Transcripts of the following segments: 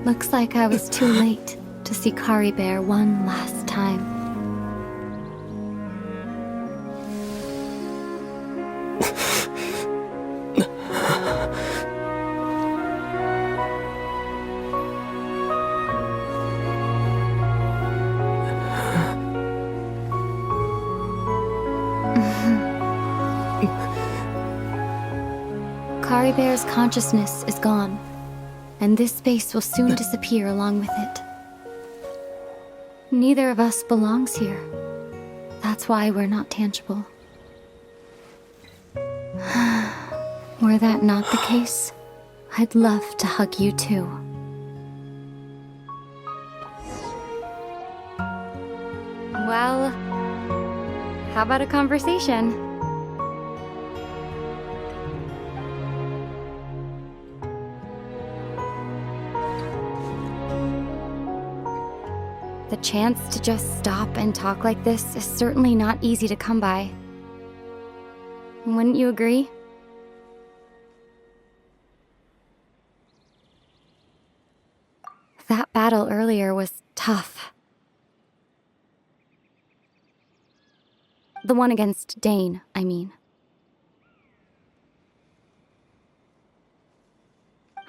Looks like I was too late to see Kari Bear one last time. Kari Bear's consciousness is gone, and this space will soon disappear along with it. Neither of us belongs here. That's why we're not tangible. Were that not the case, I'd love to hug you too. Well, how about a conversation? The chance to just stop and talk like this is certainly not easy to come by. Wouldn't you agree? That battle earlier was tough. The one against Dane, I mean.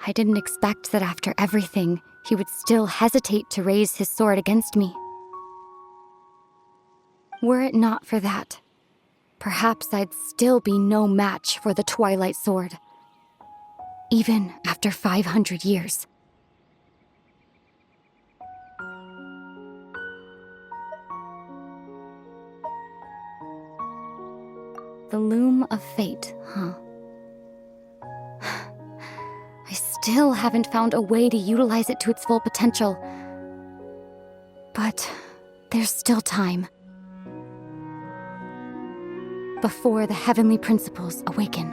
I didn't expect that after everything, he would still hesitate to raise his sword against me. Were it not for that, perhaps I'd still be no match for the Twilight Sword. Even after 500 years. The loom of fate, huh? I still haven't found a way to utilize it to its full potential. But there's still time. Before the heavenly principles awaken.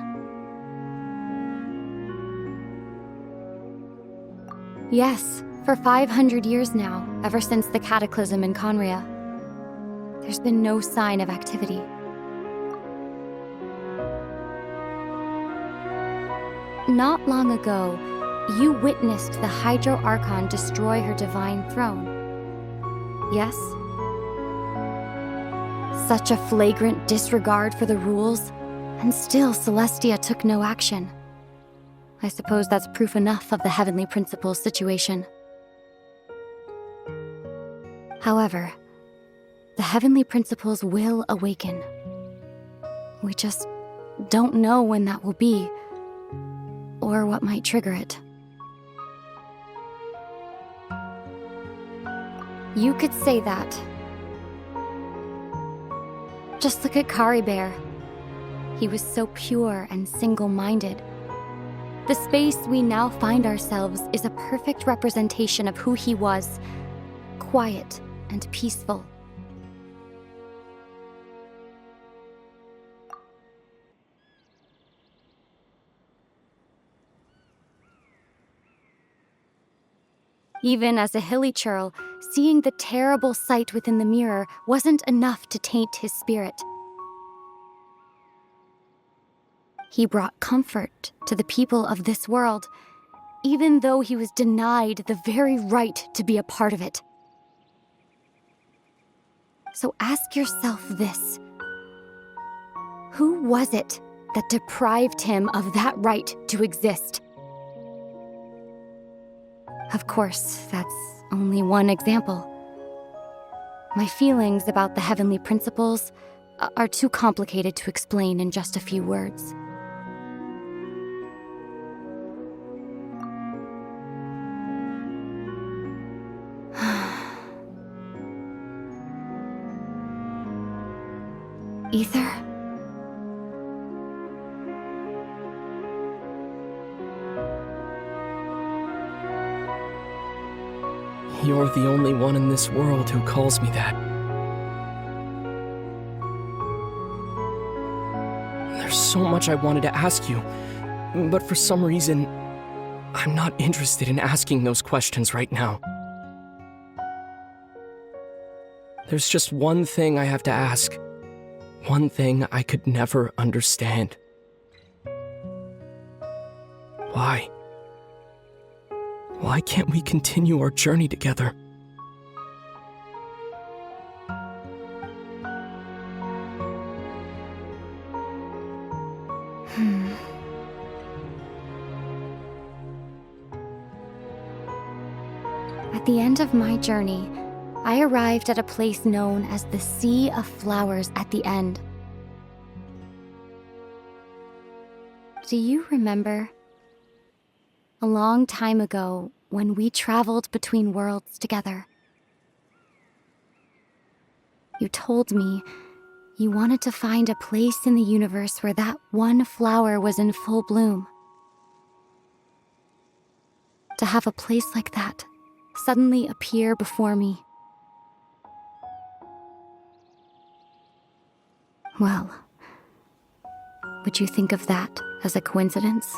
Yes, for 500 years now, ever since the cataclysm in Conria, there's been no sign of activity. Not long ago, you witnessed the Hydro Archon destroy her divine throne. Yes? Such a flagrant disregard for the rules, and still Celestia took no action. I suppose that's proof enough of the Heavenly Principles situation. However, the Heavenly Principles will awaken. We just don't know when that will be, or what might trigger it. You could say that. Just look at Kari Bear. He was so pure and single-minded. The space we now find ourselves is a perfect representation of who he was, quiet and peaceful. Even as a hilly churl, seeing the terrible sight within the mirror wasn't enough to taint his spirit. He brought comfort to the people of this world, even though he was denied the very right to be a part of it. So ask yourself this. Who was it that deprived him of that right to exist? Of course, that's only one example. My feelings about the Heavenly Principles are too complicated to explain in just a few words. Ether? You're the only one in this world who calls me that. There's so much I wanted to ask you, but for some reason, I'm not interested in asking those questions right now. There's just one thing I have to ask. One thing I could never understand. Why? Why can't we continue our journey together? At the end of my journey, I arrived at a place known as the Sea of Flowers at the end. Do you remember? A long time ago, when we traveled between worlds together. You told me you wanted to find a place in the universe where that one flower was in full bloom. To have a place like that suddenly appear before me. Well, would you think of that as a coincidence?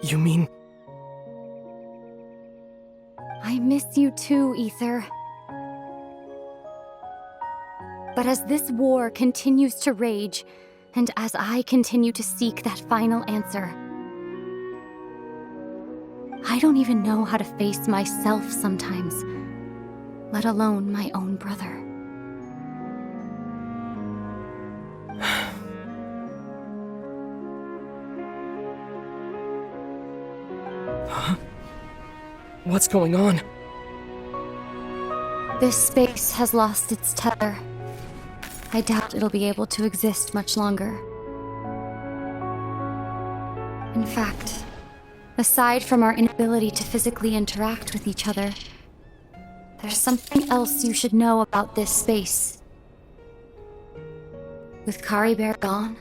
You mean... I miss you too, Ether. But as this war continues to rage, and as I continue to seek that final answer, I don't even know how to face myself sometimes, let alone my own brother. Huh? What's going on? This space has lost its tether. I doubt it'll be able to exist much longer. In fact, aside from our inability to physically interact with each other, there's something else you should know about this space. With Kari Bear gone,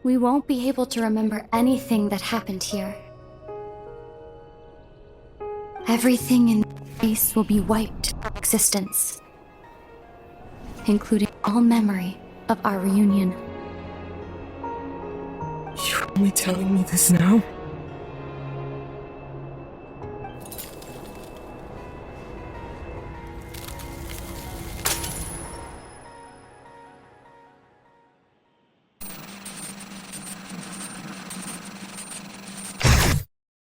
we won't be able to remember anything that happened here. Everything in space will be wiped from existence, including all memory of our reunion. You're only telling me this now?